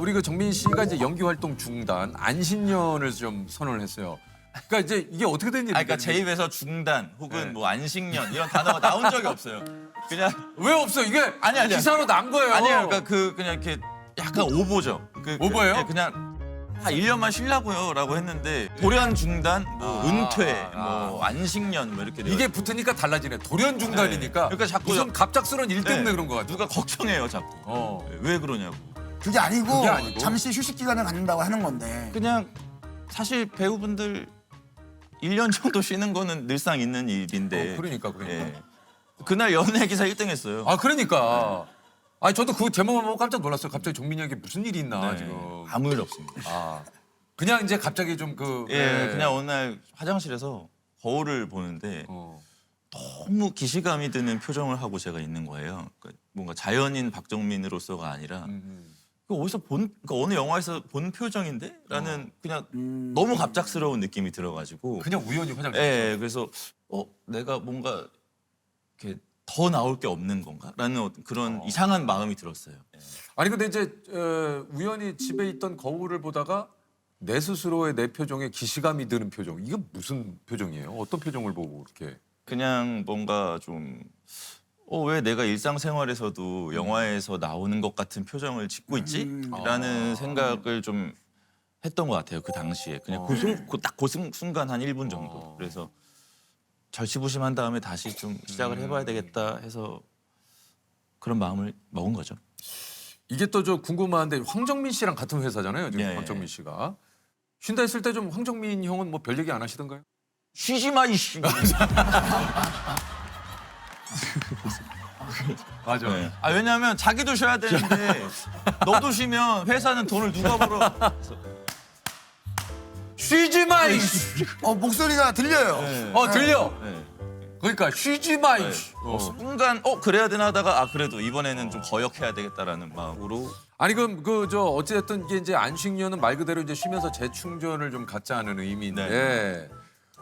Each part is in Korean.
우리 그 정민 씨가 이제 연기 활동 중단, 안식년을 좀 선언을 했어요. 그러니까 이제 이게 어떻게 된 일입니까? 그러니까 제 입에서 중단 혹은 네. 뭐 안식년 이런 단어가 나온 적이 없어요. 그냥 왜 없어? 이게 아니야. 기사로 난 거예요. 아니에요. 그러니까 그냥 이렇게 약간 오보죠. 오보예요? 예, 그냥 1년만 쉬려고요라고 했는데 돌연 중단, 뭐 은퇴, 뭐 안식년 뭐 이렇게 돼요. 이게 붙으니까 달라지네. 돌연 중단이니까. 네. 그러니까 자꾸 무슨 갑작스러운 일 때문에 네. 그런 것 같아. 누가 걱정해요 자꾸. 왜 그러냐고. 그게 아니고, 그게 아니고. 잠시 휴식 기간을 갖는다고 하는 건데. 그냥 사실 배우분들 1년 정도 쉬는 거는 늘상 있는 일인데. 그러니까. 예. 그날 연예 기사 1등 했어요. 아 그러니까. 아니 저도 그 제목만 보고 깜짝 놀랐어요. 갑자기 정민이에게 무슨 일이 있나 네. 지금. 아무 일 없습니다. 아 그냥 이제 갑자기 좀 그. 예, 그냥 어느 날 화장실에서 거울을 보는데 어. 너무 기시감이 드는 표정을 하고 제가 있는 거예요. 그러니까 뭔가 자연인 박정민으로서가 아니라 그 어디서 그러니까 어느 영화에서 본 표정인데? 라는 그냥 너무 갑작스러운 느낌이 들어가지고 그냥 우연히 화장실. 예, 그래서 내가 뭔가 이렇게 더 나올 게 없는 건가? 라는 어떤 그런 이상한 마음이 들었어요. 예. 아니 근데 이제 우연히 집에 있던 거울을 보다가 내 스스로의 내 표정에 기시감이 드는 표정. 이게 무슨 표정이에요? 어떤 표정을 보고 이렇게? 그냥 뭔가 좀 왜 내가 일상생활에서도 영화에서 나오는 것 같은 표정을 짓고 있지? 라는 생각을 좀 했던 것 같아요. 그 당시에. 그냥 딱 그 순간 한 1분 정도. 그래서 절치부심한 다음에 다시 좀 시작을 해봐야 되겠다 해서 그런 마음을 먹은 거죠. 이게 또 저 궁금한데 황정민 씨랑 같은 회사잖아요. 지금 예, 예. 황정민 씨가. 쉰다 했을 때 좀 황정민 형은 뭐 별 얘기 안 하시던가요? 쉬지 마 이씨. 맞아. 네. 왜냐하면 자기도 쉬어야 되는데 너도 쉬면 회사는 돈을 누가 벌어? 쉬지 마 이. 목소리가 들려요. 네. 들려. 네. 그러니까 쉬지 마 이. 네. 순간 그래야 되나 하다가 그래도 이번에는 좀 거역해야 되겠다라는 마음으로. 아니 그럼 그 저 어찌됐든 이게 이제 안식년은 말 그대로 이제 쉬면서 재충전을 좀 갖자는 의미인데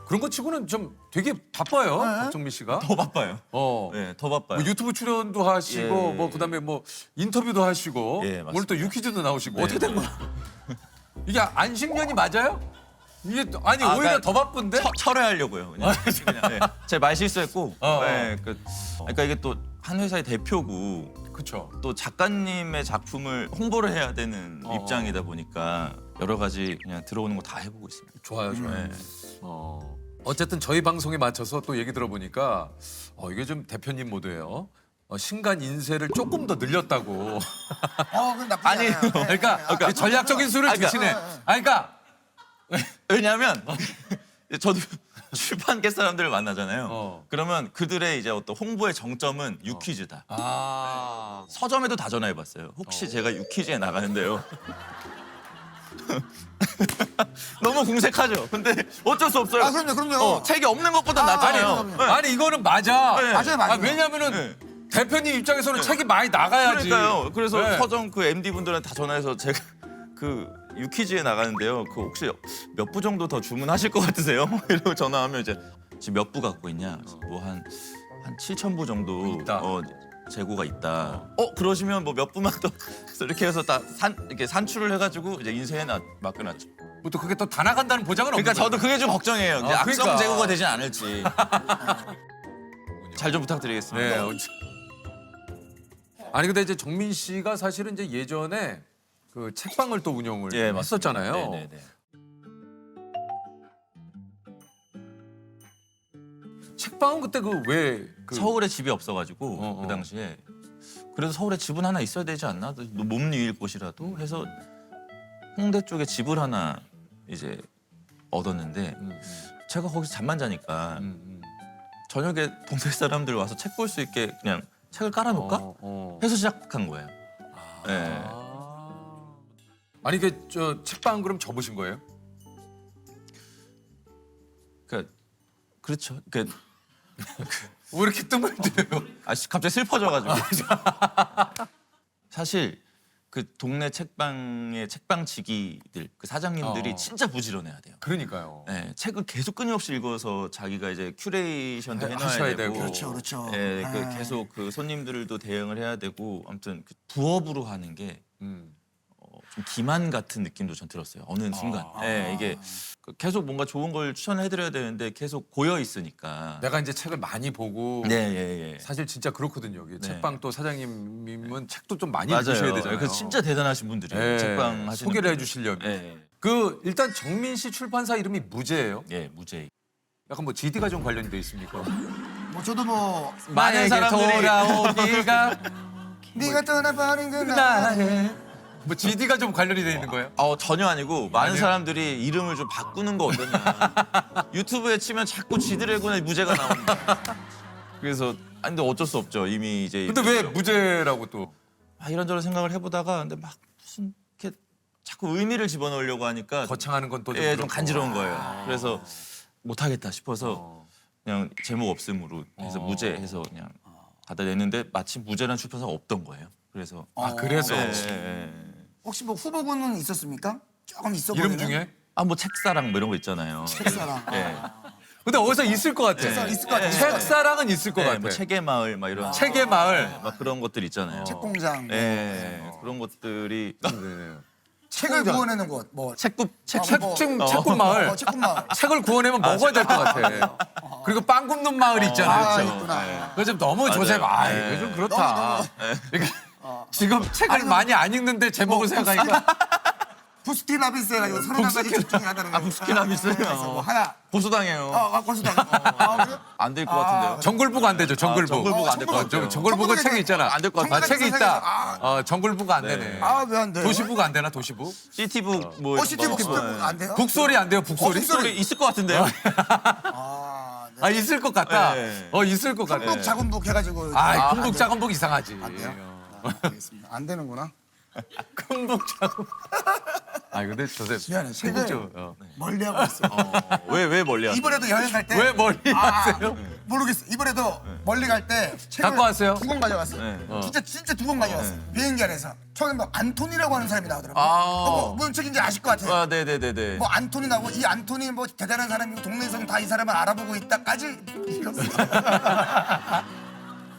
그런 거 치고는 좀 되게 바빠요. 박정민 씨가. 더 바빠요. 어. 네, 더 바빠요. 뭐 유튜브 출연도 하시고 예. 뭐 그다음에 뭐 인터뷰도 하시고 예, 맞습니다. 오늘 또 유퀴즈도 나오시고 네. 어떻게 된 거야? 이게 안식년이 맞아요? 이게 아니 오히려 그러니까 더 바쁜데? 철회하려고요. 그냥. 네. 제가 말 실수했고. 네, 그러니까 이게 또 한 회사의 대표고 그렇죠. 또 작가님의 작품을 홍보를 해야 되는 입장이다 보니까 여러 가지 그냥 들어오는 거 다 해보고 있습니다. 좋아요, 좋아요. 네. 어쨌든 저희 방송에 맞춰서 또 얘기 들어보니까 이게 좀 대표님 모드예요. 신간 인쇄를 조금 더 늘렸다고. 그건 나쁘지 아니에요. 않아요. 그러니까 전략적인 수를 그러니까- 주시네. 그러니까 왜냐하면 저도 출판계 사람들을 만나잖아요. 그러면 그들의 이제 어떤 홍보의 정점은 유퀴즈다. 서점에도 다 전화해봤어요. 혹시 제가 유퀴즈에 나가는데요. 너무 궁색하죠. 근데 어쩔 수 없어요. 그럼요. 책이 없는 것보다 낫잖아요. 그럼요. 네. 아니 이거는 맞아. 네. 맞아요. 왜냐면은 대표님 입장에서는 책이 많이 나가야지. 그러니까요. 그래서 네. 서점 그 MD 분들한테 다 전화해서 제가 그 유퀴즈에 나가는데요. 그 혹시 몇 부 정도 더 주문하실 것 같으세요? 이러고 전화하면 이제 지금 몇 부 갖고 있냐? 뭐 한 7,000부 정도 있다. 재고가 있다. 그러시면 뭐 몇 부만 더 그래서 이렇게 해서 이렇게 산출을 해가지고 이제 인쇄해 맡겨놨죠. 또 그게 또 다 나간다는 보장은 없는 그러니까 저도 그게 좀 걱정이에요. 이제 악성 그러니까. 재고가 되진 않을지. 잘 좀 부탁드리겠습니다. 네. 아니 근데 이제 정민 씨가 사실은 이제 예전에 그 책방을 또 운영을 예, 맞습니다. 했었잖아요. 네네네. 책방은 그때 서울에 집이 없어가지고 어. 그 당시에 그래도 서울에 집은 하나 있어야 되지 않나? 몸 누일 곳이라도 해서 홍대 쪽에 집을 하나 이제 얻었는데 제가 거기서 잠만 자니까 저녁에 동네 사람들 와서 책 볼 수 있게 그냥 책을 깔아놓을까? 해서 시작한 거예요. 네. 아니 이게 저 책방 그럼 접으신 거예요? 그렇죠. 그러니까 왜 이렇게 뜸을 들여요? 갑자기 슬퍼져가지고. 사실 그 동네 책방의 책방지기들, 그 사장님들이 진짜 부지런해야 돼요. 그러니까요. 네, 책을 계속 끊임없이 읽어서 자기가 이제 큐레이션도 해놔야 하셔야 되고, 되고. 그렇죠. 네, 계속 그 손님들도 대응을 해야 되고, 아무튼 그 부업으로 하는 게 좀 기만 같은 느낌도 전 들었어요. 어느 순간. 예, 이게 계속 뭔가 좋은 걸 추천해드려야 되는데 계속 고여 있으니까. 내가 이제 책을 많이 보고 네, 예, 예. 사실 진짜 그렇거든요. 여기 네. 책방 또 사장님은 책도 좀 많이 맞아요. 읽으셔야 되잖아요. 그래서 진짜 대단하신 분들이에요. 예, 책방 하시는 소개를 분들. 해주시려면. 예, 그 일단 정민 씨 출판사 이름이 무제예요. 예, 무죄. 약간 뭐 GD가 좀 관련이 돼 있습니까? 뭐 저도 뭐 많은 사람들이 돌아오기가 네가 떠나버린 그날 나네. 뭐 GD가 좀 관련이 돼 있는 거예요? 전혀 아니고 많은 아니에요? 사람들이 이름을 좀 바꾸는 거 어떠냐. 유튜브에 치면 자꾸 지드래곤의 무죄가 나옵니다. 그래서 근데 어쩔 수 없죠. 이미 이제 근데 왜 무제라고 또? 이런저런 생각을 해보다가 근데 막 무슨 이렇게 자꾸 의미를 집어넣으려고 하니까 거창하는 건 또 좀 좀 그렇고. 간지러운 거예요. 그래서 못하겠다 싶어서 그냥 제목 없음으로 해서 무죄 해서 그냥 갖다 냈는데 마침 무죄라는 출판사가 없던 거예요. 그래서 아 그래서 예, 예, 예. 혹시 뭐 후보군은 있었습니까? 조금 있어 이름 보이는? 중에? 뭐 책사랑 뭐 이런 거 있잖아요. 책사랑. 예. 근데 어디서 있을 것 같아. 책사랑 있을 것 같아. 책사랑은 있을 것 예, 같아. 뭐 책의 마을 막 이런 책의 마을. 막 그런 것들 있잖아요. 책공장. 예, 그런 것들이 네. 책을 구워내는 곳. 뭐 책굽 책꿈 마을. 책꾼 마을. 책을 구워내면 먹어야 될 것 같아. 그리고 빵 굽는 마을이 있잖아요. 아, 그렇죠? 있구나. 그거 좀 너무 조셉. 아, 이거 좀 그렇다. 이게 지금 책을 많이 안 읽는데 제목을 생각하니까 부스킨 라빈스 해가지고 31가지 책 중에 하나를. 부스킨 라빈스요? 그래서 뭐 하나. 고소당해요. 고수다. 그래? 안 될 것 같은데요. 정글북 안 되죠. 정글북. 정글북 안 될 것 정글북. 같아요. 정글북은 책이 있잖아. 안 될 것 아, 같아요. 책이 정글북 있다. 정글북 안 되네. 왜 안 돼? 도시북 안 되나? 도시북? 시티북 뭐 시티북 이런 거. 안 돼요? 북소리 안 돼요? 북소리? 북소리. 소리 있을 것 같은데요. 아 있을 것 같다. 네. 있을 것 같아. 북 작은북 해가지고. 아, 큰북 안 돼요? 작은북 이상하지. 안 돼요? 알겠습니다. 안 되는구나. 큰북 작은북. 아 근데 조셉. 미안해. 큰북 책을 좀. 멀리 하고 있어. 왜 멀리 하세요? 이번에도 여행 갈 때. 왜 멀리 하세요? 모르겠어. 이번에도 멀리 갈 때 책을 갖고 왔어요? 2권 가져왔어. 네. 진짜 2권 가져왔어. 비행기 안에서. 처음에 뭐 안토니라고 하는 사람이 나오더라고. 아. 무슨 책인지 아실 것 같아요. 네네네네. 뭐 안토니 나오고 이 안토니 뭐 대단한 사람이고 동네에서는 다 이 사람을 알아보고 있다까지 읽었어.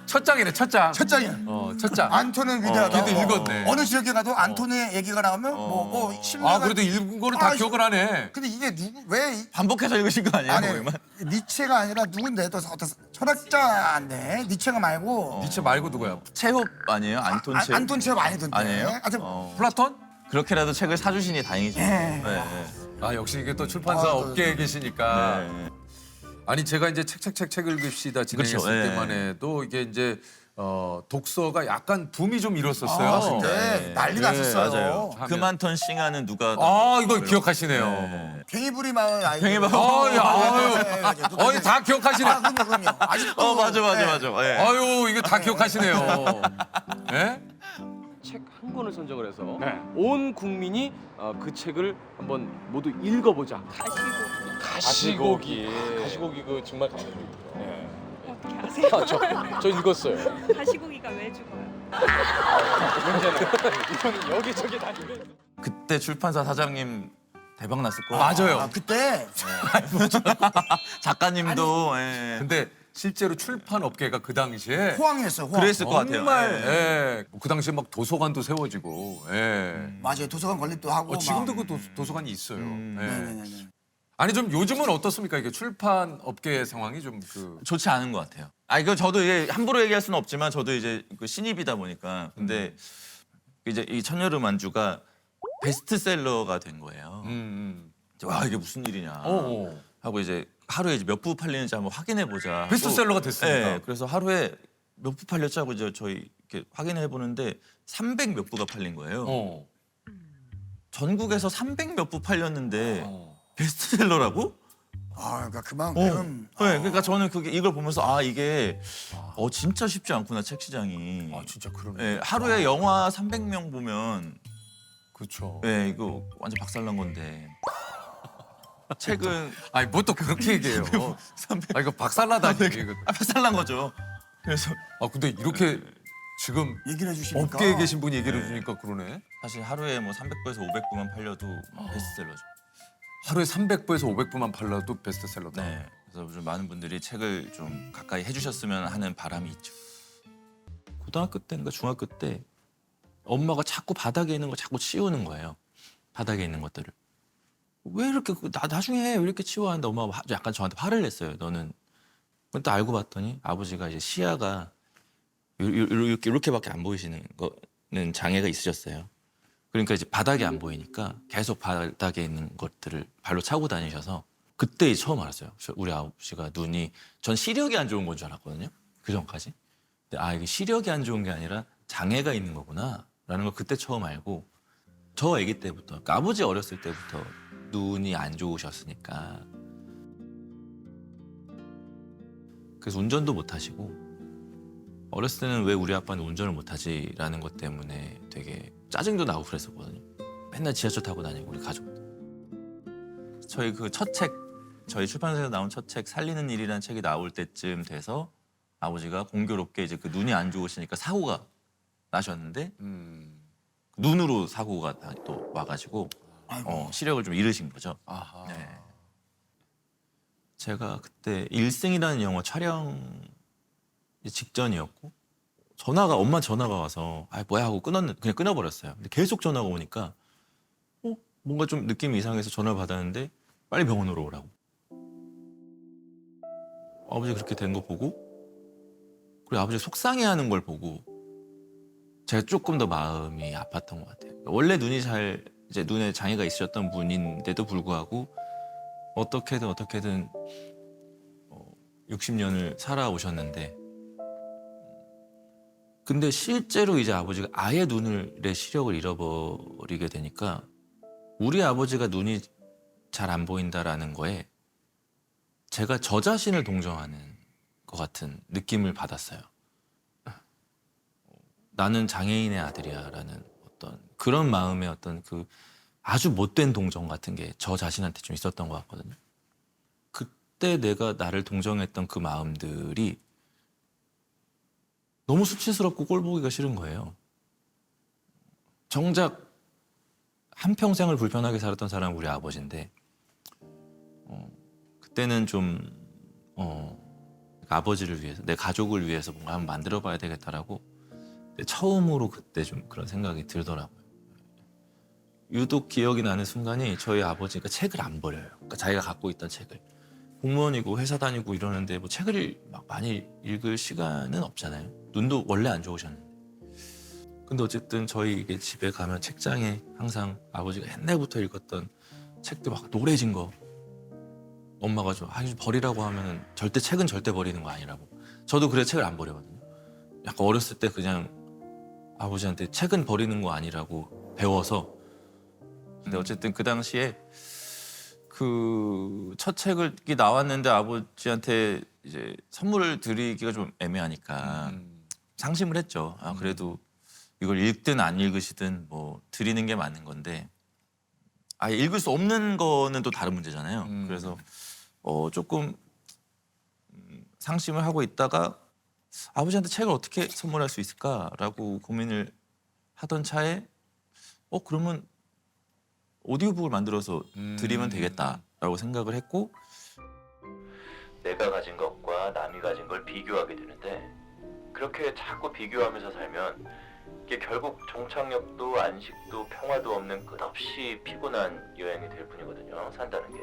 첫 장이네 첫 장. 첫 장이야. 첫 장. 안토니는 위대하다. 걔도 읽었네. 어느 지역에 가도 안토니의 얘기가 나오면 신뢰가. 아 그래도 읽은 거는 다 아, 기억을 하네. 근데 이게 왜 반복해서 읽으신 거 아니에요? 아니 거기만? 니체가 아니라 누군데 또 어떤 철학자인데 니체가 말고 니체 말고 누구야? 체홉 아니에요? 안톤 체홉? 안톤 체협 아니던데. 아니에요? 하여튼 플라톤? 그렇게라도 책을 사주시니 다행이죠. 예. 네. 아 역시 이게 또 출판사 업계에 계시니까. 네. 아니 제가 이제 책 읽읍시다 진행했을 그렇죠, 예. 때만 해도 이게 이제 독서가 약간 붐이 좀 일었었어요. 네, 난리 네, 났었어요. 맞아요. 하면. 그만턴 싱하는 누가 아 이거 기억하시네요. 네. 팽이부리 마을 아이. 팽이부리 아유, 다 기억하시네. 그럼요. 아직도. 맞아. 예. 아유 이거 다 기억하시네요. 예? 책 한 권을 선정을 해서 온 국민이 그 책을 한번 모두 읽어보자. 가시고기. 가시고기 그 정말 감동이에요. 어떻게 아세요? 저 읽었어요. 가시고기가 왜 죽어요? 이거는 여기저기 다 읽어요. 그때 출판사 사장님 대박 났을 거예요. 맞아요. 그때 작가님도 예. 근데 실제로 출판 업계가 그 당시에 호황이었어요. 호황. 그랬을 것 같아요. 정말 예. 예. 그 당시에 막 도서관도 세워지고 예. 맞아요. 도서관 건립도 하고. 지금도 막. 그 도서관이 있어요. 예. 네네네. 아니 좀 요즘은 어떻습니까? 이게 출판 업계 상황이 좀 그 좋지 않은 것 같아요. 이거 저도 이게 함부로 얘기할 수는 없지만 저도 이제 그 신입이다 보니까 근데 이제 이 천여름 안주가 베스트셀러가 된 거예요. 와 이게 무슨 일이냐 하고 이제 하루에 이제 몇 부 팔리는지 한번 확인해 보자. 하고 베스트셀러가 됐습니까? 네, 그래서 하루에 몇 부 팔렸지 하고 이제 저희 이렇게 확인해 보는데 300 몇 부가 팔린 거예요. 전국에서 300 몇 부 팔렸는데 베스트셀러라고? 그러니까 그만큼. 네, 그러니까 저는 그게 이걸 보면서 이게 진짜 쉽지 않구나 책 시장이. 아 진짜 그러네. 예, 하루에 영화 300명 보면 그렇죠. 예, 이거 완전 박살난 건데. 책은 아니 뭐 또 그렇게 얘기해요. 아 이거 박살나다니. 이거. 박살난 거죠. 그래서 아 근데 이렇게 지금 얘기를 해주시니까. 업계에 계신 분이 얘기를 해주니까 그러네. 사실 하루에 뭐 300부에서 500부만 팔려도 베스트셀러죠. 하루에 300부에서 500부만 팔라도 베스트셀러다. 네. 그래서 좀 많은 분들이 책을 좀 가까이 해주셨으면 하는 바람이 있죠. 고등학교 때인가 중학교 때 엄마가 자꾸 바닥에 있는 거 자꾸 치우는 거예요. 바닥에 있는 것들을. 왜 이렇게 나중에 왜 이렇게 치워 하는데 엄마가 약간 저한테 화를 냈어요. 너는. 또 알고 봤더니 아버지가 이제 시야가 이렇게밖에 안 보이시는 거는 장애가 있으셨어요. 그러니까 이제 바닥이 안 보이니까 계속 바닥에 있는 것들을 발로 차고 다니셔서 그때 처음 알았어요. 우리 아버지가 눈이 전 시력이 안 좋은 건 줄 알았거든요. 그 전까지. 근데 이게 시력이 안 좋은 게 아니라 장애가 있는 거구나라는 걸 그때 처음 알고 저 아기 때부터 그러니까 아버지 어렸을 때부터 눈이 안 좋으셨으니까 그래서 운전도 못 하시고 어렸을 때는 왜 우리 아빠는 운전을 못 하지라는 것 때문에 되게 짜증도 나고 그랬었거든요. 맨날 지하철 타고 다니고 우리 가족. 저희 그 첫 책, 저희 출판사에서 나온 첫 책 살리는 일이라는 책이 나올 때쯤 돼서 아버지가 공교롭게 이제 그 눈이 안 좋으시니까 사고가 나셨는데 눈으로 사고가 또 와가지고 시력을 좀 잃으신 거죠. 아하. 네. 제가 그때 일생이라는 영화 촬영 직전이었고 엄마 전화가 와서 뭐야 하고 그냥 끊어버렸어요. 근데 계속 전화가 오니까 뭔가 좀 느낌이 이상해서 전화를 받았는데 빨리 병원으로 오라고. 아버지 그렇게 된 거 보고 그리고 아버지 속상해하는 걸 보고 제가 조금 더 마음이 아팠던 것 같아요. 원래 눈이 이제 눈에 장애가 있으셨던 분인데도 불구하고 어떻게든 60년을 살아오셨는데 근데 실제로 이제 아버지가 아예 눈의 시력을 잃어버리게 되니까 우리 아버지가 눈이 잘 안 보인다라는 거에 제가 저 자신을 동정하는 것 같은 느낌을 받았어요. 나는 장애인의 아들이야라는 어떤 그런 마음의 어떤 그 아주 못된 동정 같은 게 저 자신한테 좀 있었던 것 같거든요. 그때 내가 나를 동정했던 그 마음들이 너무 수치스럽고 꼴보기가 싫은 거예요. 정작 한평생을 불편하게 살았던 사람은 우리 아버지인데 그때는 좀 아버지를 위해서 내 가족을 위해서 뭔가 한번 만들어봐야 되겠다라고 처음으로 그때 좀 그런 생각이 들더라고요. 유독 기억이 나는 순간이 저희 아버지가 책을 안 버려요. 그러니까 자기가 갖고 있던 책을 공무원이고 회사 다니고 이러는데 뭐 책을 막 많이 읽을 시간은 없잖아요. 눈도 원래 안 좋으셨는데. 근데 어쨌든 저희 이게 집에 가면 책장에 항상 아버지가 옛날부터 읽었던 책들 막 노래진 거 엄마가 좀 버리라고 하면은 책은 절대 버리는 거 아니라고. 저도 그래 책을 안 버리거든요. 약간 어렸을 때 그냥 아버지한테 책은 버리는 거 아니라고 배워서. 근데 어쨌든 그 당시에 그 첫 책이 나왔는데 아버지한테 이제 선물을 드리기가 좀 애매하니까 상심을 했죠. 그래도 이걸 읽든 안 읽으시든 뭐 드리는 게 맞는 건데 아예 읽을 수 없는 거는 또 다른 문제잖아요. 그래서 조금 상심을 하고 있다가 아버지한테 책을 어떻게 선물할 수 있을까라고 고민을 하던 차에 그러면 오디오북을 만들어서 드리면 되겠다라고 생각을 했고 내가 가진 것과 남이 가진 걸 비교하게 되는데 그렇게 자꾸 비교하면서 살면 이게 결국 종착역도 안식도 평화도 없는 끝없이 피곤한 여행이 될 뿐이거든요. 산다는 게.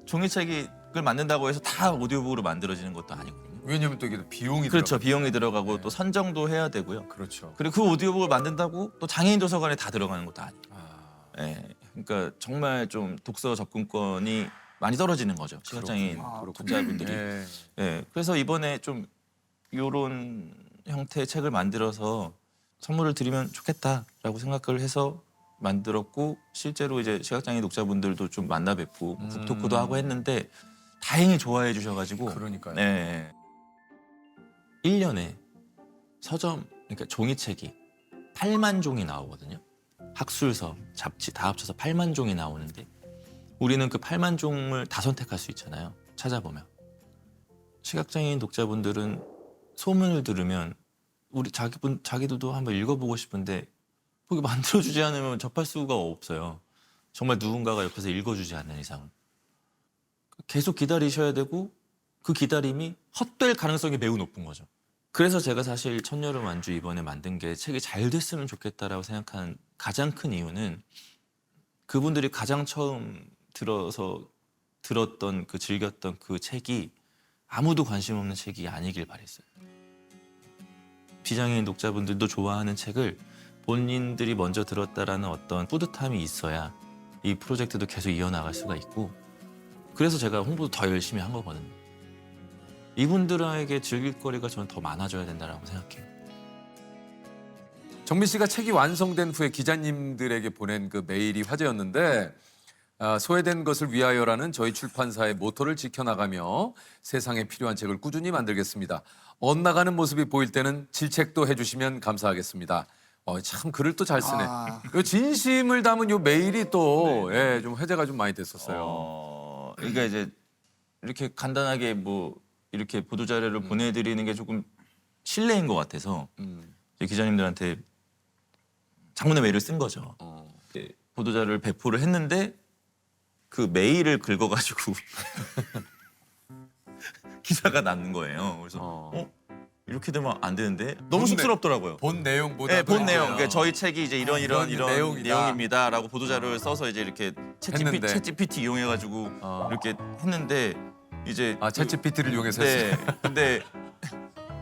종이책을 만든다고 해서 다 오디오북으로 만들어지는 것도 아니거든요. 왜냐면 또 이게 비용이 그렇죠. 들어가고. 비용이 들어가고 네. 또 선정도 해야 되고요. 그렇죠. 그리고 그 오디오북을 만든다고 또 장애인 도서관에 다 들어가는 것도 아니에요. 아, 예, 그러니까 정말 좀 독서 접근권이 많이 떨어지는 거죠. 시각장애인 그렇군요. 독자분들이. 네. 예, 그래서 이번에 좀 이런 형태의 책을 만들어서 선물을 드리면 좋겠다라고 생각을 해서 만들었고 실제로 이제 시각장애인 독자분들도 좀 만나 뵙고 북토크도 하고 했는데 다행히 좋아해 주셔가지고 그러니까요. 네. 1년에 서점 그러니까 종이책이 8만 종이 나오거든요. 학술서, 잡지 다 합쳐서 8만 종이 나오는데 우리는 그 8만 종을 다 선택할 수 있잖아요. 찾아보면. 시각장애인 독자분들은 소문을 들으면 자기들도 한번 읽어보고 싶은데 그게 만들어주지 않으면 접할 수가 없어요. 정말 누군가가 옆에서 읽어주지 않는 이상은. 계속 기다리셔야 되고 그 기다림이 헛될 가능성이 매우 높은 거죠. 그래서 제가 사실 첫여름 완주 이번에 만든 게 책이 잘 됐으면 좋겠다라고 생각한 가장 큰 이유는 그분들이 가장 처음 들었던 그 즐겼던 그 책이 아무도 관심 없는 책이 아니길 바랬어요. 비장애인 독자분들도 좋아하는 책을 본인들이 먼저 들었다라는 어떤 뿌듯함이 있어야 이 프로젝트도 계속 이어나갈 수가 있고 그래서 제가 홍보도 더 열심히 한 거거든요. 이분들에게 즐길 거리가 저는 더 많아져야 된다고 생각해요. 정민 씨가 책이 완성된 후에 기자님들에게 보낸 그 메일이 화제였는데 소외된 것을 위하여라는 저희 출판사의 모토를 지켜나가며 세상에 필요한 책을 꾸준히 만들겠습니다. 엇나가는 모습이 보일 때는 질책도 해주시면 감사하겠습니다. 참 글을 또 잘 쓰네. 아. 요 진심을 담은 요 메일이 또 예, 좀 회자가 좀 많이 됐었어요. 그러니까 이제 이렇게 간단하게 뭐 이렇게 보도 자료를 보내드리는 게 조금 실례인 것 같아서 이제 기자님들한테 장문의 메일을 쓴 거죠. 이제 보도 자료를 배포를 했는데 그 메일을 긁어가지고 기사가 났는 거예요. 그래서 이렇게 되면 안 되는데 너무 쑥스럽더라고요. 본 내용보다 네, 본 내용. 그러니까 저희 책이 이제 이런 이런 내용이다. 내용입니다라고 보도 자료를 써서 이제 이렇게 했는데. 챗 GPT 이용해가지고 이렇게 했는데 이제 챗GPT를 이용해서 했어요. 네. 근데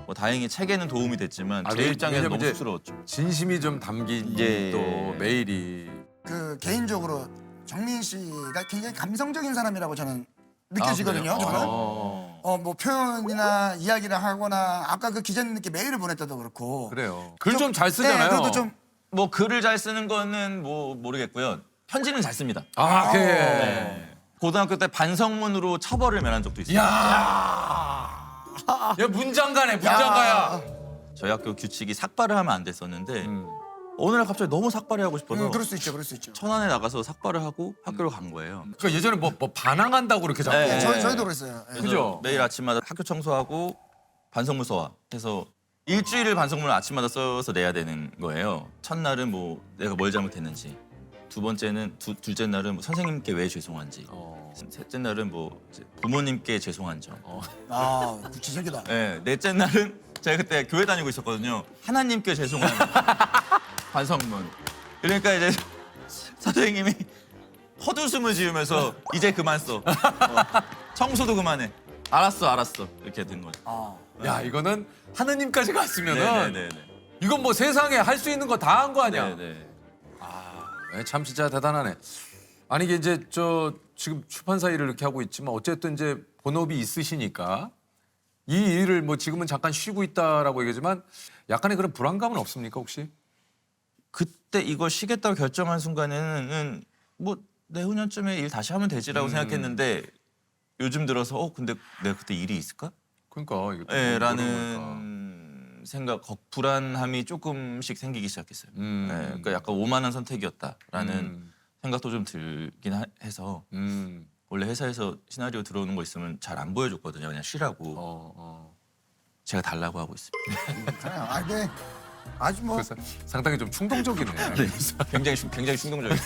뭐 다행히 책에는 도움이 됐지만 제 입장에는 왜냐면 너무 이제 쑥스러웠죠. 진심이 좀 담긴 예. 또 메일이 그 개인적으로 정민 씨가 굉장히 감성적인 사람이라고 저는 느껴지거든요. 아, 그래요? 저는 뭐 표현이나 이야기를 하거나 아까 그 기자님께 메일을 보냈다도 그렇고 그래요. 글 좀 잘 쓰잖아요. 네, 그래도 좀 뭐 글을 잘 쓰는 거는 뭐 모르겠고요. 편지는 잘 씁니다. 아, 그래. 네. 고등학교 때 반성문으로 처벌을 면한 적도 있어요. 야 문장가네 문장가야. 저희 학교 규칙이 삭발을 하면 안 됐었는데 어느 날 갑자기 너무 삭발을 하고 싶어서 그럴 수 있죠, 그럴 수 있죠. 천안에 나가서 삭발을 하고 학교를 간 거예요. 그 예전에 뭐 반항한다고 그렇게 자꾸. 네. 저희도 그랬어요. 예. 그래서 그죠? 매일 아침마다 학교 청소하고 반성문 써와 해서 일주일을 반성문을 아침마다 써서 내야 되는 거예요. 첫날은 뭐 내가 뭘 잘못했는지, 두 번째는 둘째 날은 뭐 선생님께 왜 죄송한지, 셋째 날은 뭐 이제 부모님께 죄송한 점, 아, 구체적이다. 네, 넷째 날은 제가 그때 교회 다니고 있었거든요. 하나님께 죄송한 반성문. 그러니까 이제 선생님이 헛웃음을 지으면서 이제 그만 써. 청소도 그만해. 알았어. 이렇게 된 거죠. 아, 야 이거는 하느님까지 갔으면은 네네네. 이건 뭐 세상에 할 수 있는 거 다 한 거 아니야. 네네. 네, 참 진짜 대단하네. 아니 이게 이제 저 지금 출판사 일을 이렇게 하고 있지만 어쨌든 이제 본업이 있으시니까 이 일을 뭐 지금은 잠깐 쉬고 있다라고 얘기하지만 약간의 그런 불안감은 없습니까 혹시? 그때 이걸 쉬겠다고 결정한 순간에는 뭐 내후년쯤에 일 다시 하면 되지라고 생각했는데 요즘 들어서 근데 내가 그때 일이 있을까? 그러니까 이거 네, 라는 생각, 불안함이 조금씩 생기기 시작했어요. 네, 그러니까 약간 오만한 선택이었다라는 생각도 좀 들긴 해서 원래 회사에서 시나리오 들어오는 거 있으면 잘 안 보여줬거든요. 그냥 쉬라고. 제가 달라고 하고 있습니다. 그래요. 아, 네. 아주 뭐 그래서 상당히 좀 충동적이네. 굉장히 충동적이에요.